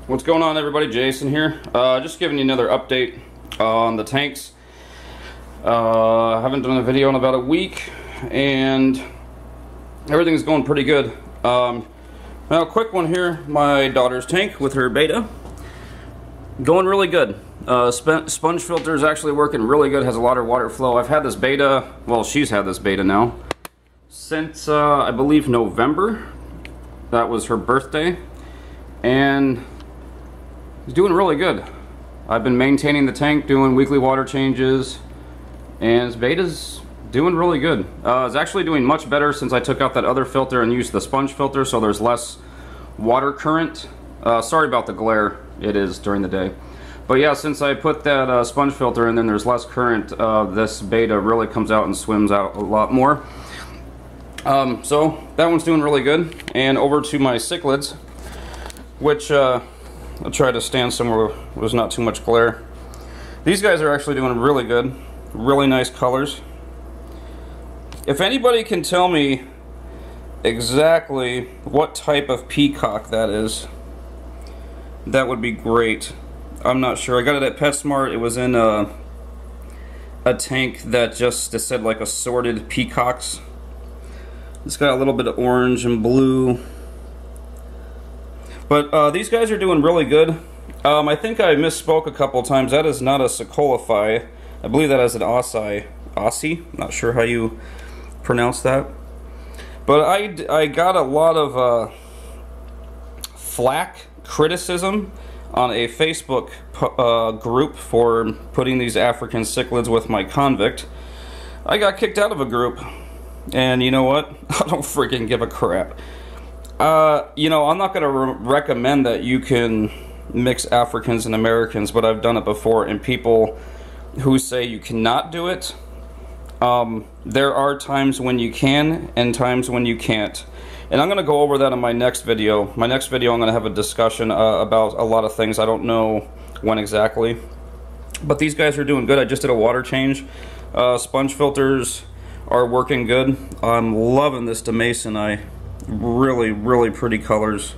What's going on, everybody? Jason here. Just giving you another update on the tanks. I haven't done a video in about a week, and everything's going pretty good. Now, a quick one here. My daughter's tank with her beta, going really good. Sponge filter is actually working really good. Has a lot of water flow. I've had this beta. Well, she's had this beta now since I believe November. That was her birthday, and it's doing really good. I've been maintaining the tank, doing weekly water changes, and this beta's doing really good. It's actually doing much better since I took out that other filter and used the sponge filter, so there's less water current. Sorry about the glare, it is during the day. But yeah, since I put that sponge filter in, then there's less current. This beta really comes out and swims out a lot more. So that one's doing really good. And over to my cichlids, which I'll try to stand somewhere where there's not too much glare. These guys are actually doing really good. Really nice colors. If anybody can tell me exactly what type of peacock that is, that would be great. I'm not sure. I got it at PetSmart. It was in a tank that just said like assorted peacocks. It's got a little bit of orange and blue. But these guys are doing really good. I think I misspoke a couple times. That is not a cichlids. I believe that is an Aussie. Not sure how you pronounce that. But I got a lot of flack, criticism on a Facebook group for putting these African cichlids with my convict. I got kicked out of a group. And you know what? I don't freaking give a crap. You know, I'm not going to recommend that you can mix Africans and Americans, but I've done it before, and people who say you cannot do it, there are times when you can and times when you can't. And I'm going to go over that in my next video. My next video I'm going to have a discussion about a lot of things. I don't know when exactly. But these guys are doing good. I just did a water change. Sponge filters are working good. I'm loving this Damasceni. Really, really pretty colors.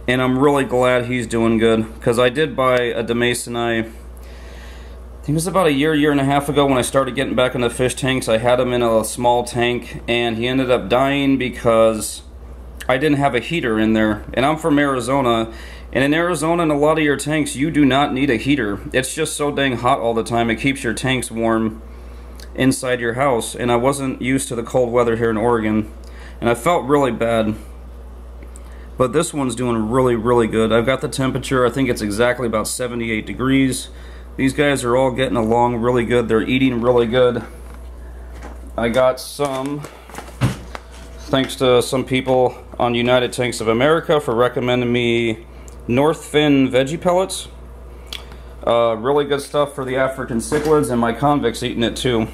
And I'm really glad he's doing good, because I did buy a Damasceni, I think it was about a year and a half ago when I started getting back into fish tanks. I had him in a small tank, and he ended up dying because I didn't have a heater in there. And I'm from Arizona, and in Arizona, in a lot of your tanks, you do not need a heater. It's just so dang hot all the time. It keeps your tanks warm inside your house, and I wasn't used to the cold weather here in Oregon, and I felt really bad. But this one's doing really, really good. I've got the temperature. I think it's exactly about 78 degrees. These guys are all getting along really good. They're eating really good. I got some, thanks to some people on United Tanks of America for recommending me Northfin Veggie Pellets. Really good stuff for the African cichlids, and my convict's eating it too.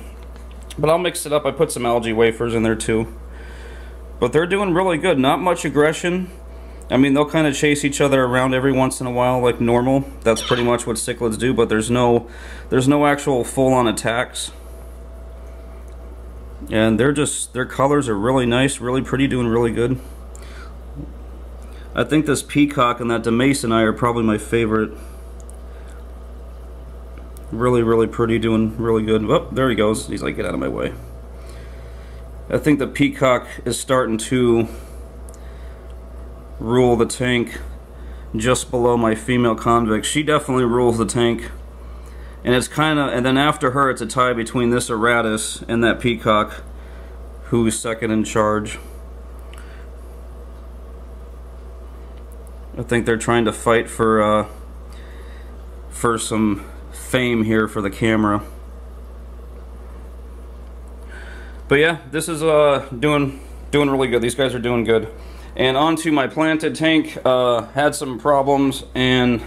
But I'll mix it up. I put some algae wafers in there too. But they're doing really good. Not much aggression. I mean, they'll kind of chase each other around every once in a while like normal. That's pretty much what cichlids do, but there's no actual full-on attacks. And their colors are really nice, really pretty, doing really good. I think this peacock and that Damasceni are probably my favorite. Really, really pretty, doing really good. Oh, there he goes. He's like, get out of my way. I think the peacock is starting to rule the tank just below my female convict. She definitely rules the tank. And it's kind of, and then after her, it's a tie between this Aratus and that peacock, who's second in charge. I think they're trying to fight for some fame here for the camera. But yeah, this is doing really good. These guys are doing good. And onto my planted tank. Had some problems and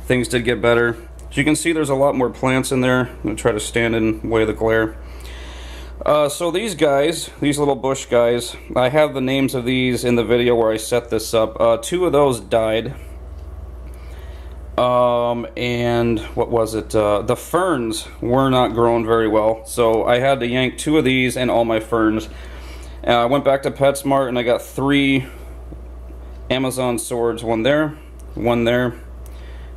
things did get better. As you can see, there's a lot more plants in there. I'm gonna try to stand in the way of the glare. So these guys, these little bush guys, I have the names of these in the video where I set this up. Two of those died. And what was it? The ferns were not growing very well, so I had to yank two of these and all my ferns. I went back to PetSmart and I got 3 Amazon swords, one there, one there,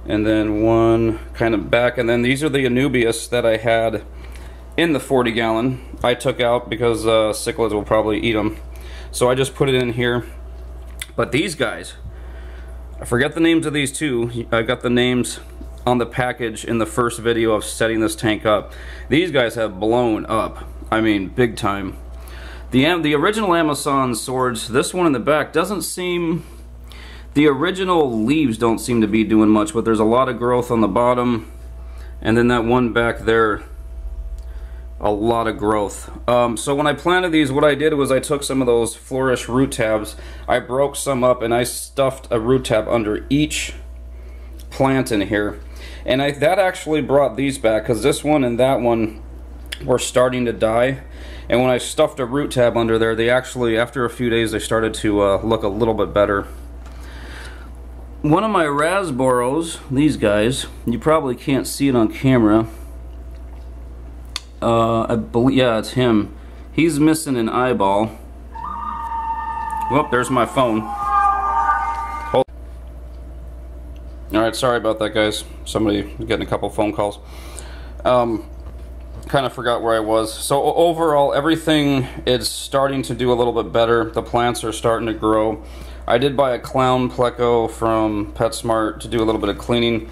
and then one kind of back, and then these are the Anubias that I had in the 40 gallon. I took out because cichlids will probably eat them, so I just put it in here. But these guys, I forget the names of these two. I got the names on the package in the first video of setting this tank up. These guys have blown up. I mean, big time. The original Amazon swords, this one in the back doesn't seem... The original leaves don't seem to be doing much, but there's a lot of growth on the bottom. And then that one back there, a lot of growth. So when I planted these, what I did was I took some of those Flourish root tabs, I broke some up, and I stuffed a root tab under each plant in here. And that actually brought these back, because this one and that one were starting to die. And when I stuffed a root tab under there, they actually, after a few days, they started to look a little bit better. One of my Rasboros, these guys, you probably can't see it on camera. I believe, yeah, it's him. He's missing an eyeball. Well, there's my phone. Alright, sorry about that, guys. Somebody getting a couple phone calls. Kind of forgot where I was. So overall, everything is starting to do a little bit better. The plants are starting to grow. I did buy a clown pleco from PetSmart to do a little bit of cleaning.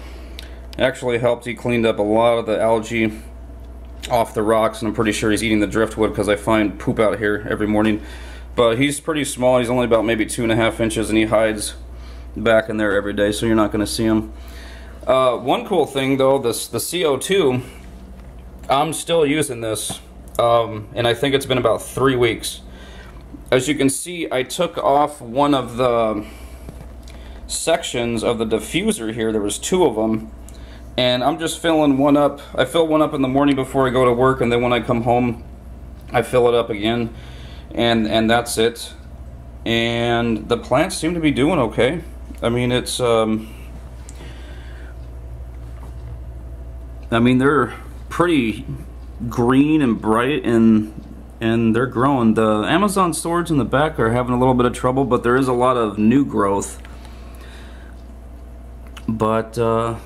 It actually helped. He cleaned up a lot of the algae off the rocks, and I'm pretty sure he's eating the driftwood because I find poop out here every morning. But he's pretty small. He's only about maybe 2.5 inches, and he hides back in there every day, so you're not going to see him. One cool thing though, the CO2, I'm still using this, and I think it's been about 3 weeks. As you can see, I took off one of the sections of the diffuser here. There was 2 of them. And I'm just filling one up. I fill one up in the morning before I go to work, and then when I come home, I fill it up again, and that's it. And the plants seem to be doing okay. I mean, it's I mean, they're pretty green and bright, and they're growing. The Amazon swords in the back are having a little bit of trouble, but there is a lot of new growth. But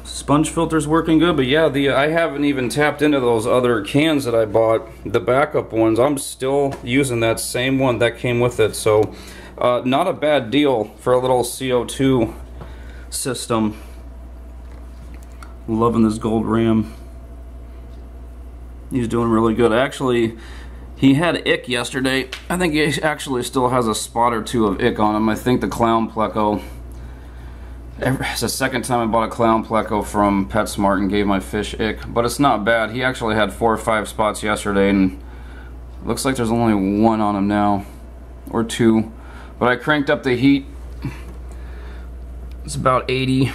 sponge filter's working good. But yeah, I haven't even tapped into those other cans that I bought, the backup ones. I'm still using that same one that came with it. So not a bad deal for a little CO2 system. Loving this gold ram. He's doing really good. Actually, he had ick yesterday. I think he actually still has a spot or 2 of ick on him. I think the clown pleco. It's the second time I bought a clown pleco from PetSmart and gave my fish ick, but it's not bad. He actually had 4 or 5 spots yesterday, and looks like there's only 1 on him now, or 2. But I cranked up the heat. It's about 80,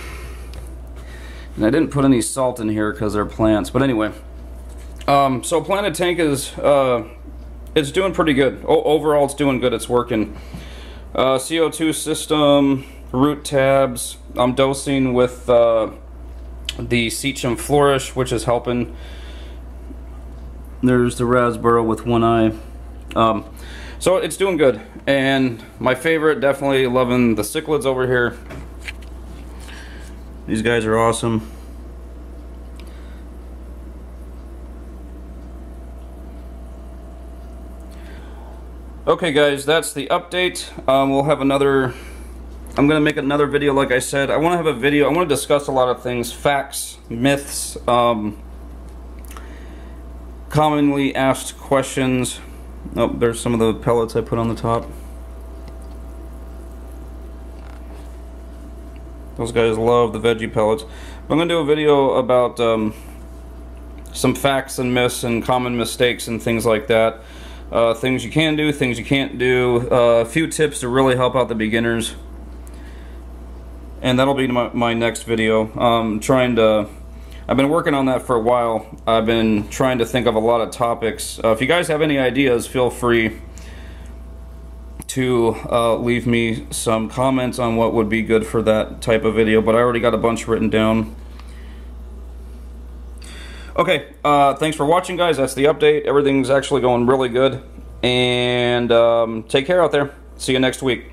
and I didn't put any salt in here because they're plants. But anyway, so planted tank is it's doing pretty good. Overall, it's doing good. It's working. CO2 system. Root tabs. I'm dosing with the Cichlids Flourish, which is helping. There's the Rasboro with 1 eye. So it's doing good. And my favorite, definitely loving the cichlids over here. These guys are awesome. Okay guys, that's the update. We'll have another... I'm going to make another video, like I said. I want to have a video, I want to discuss a lot of things, facts, myths, commonly asked questions. Oh, there's some of the pellets I put on the top. Those guys love the veggie pellets. I'm going to do a video about some facts and myths and common mistakes and things like that. Things you can do, things you can't do, a few tips to really help out the beginners. And that'll be my next video. I've been working on that for a while. I've been trying to think of a lot of topics. If you guys have any ideas, feel free to leave me some comments on what would be good for that type of video, but I already got a bunch written down. Okay, thanks for watching, guys. That's the update. Everything's actually going really good. And take care out there. See you next week.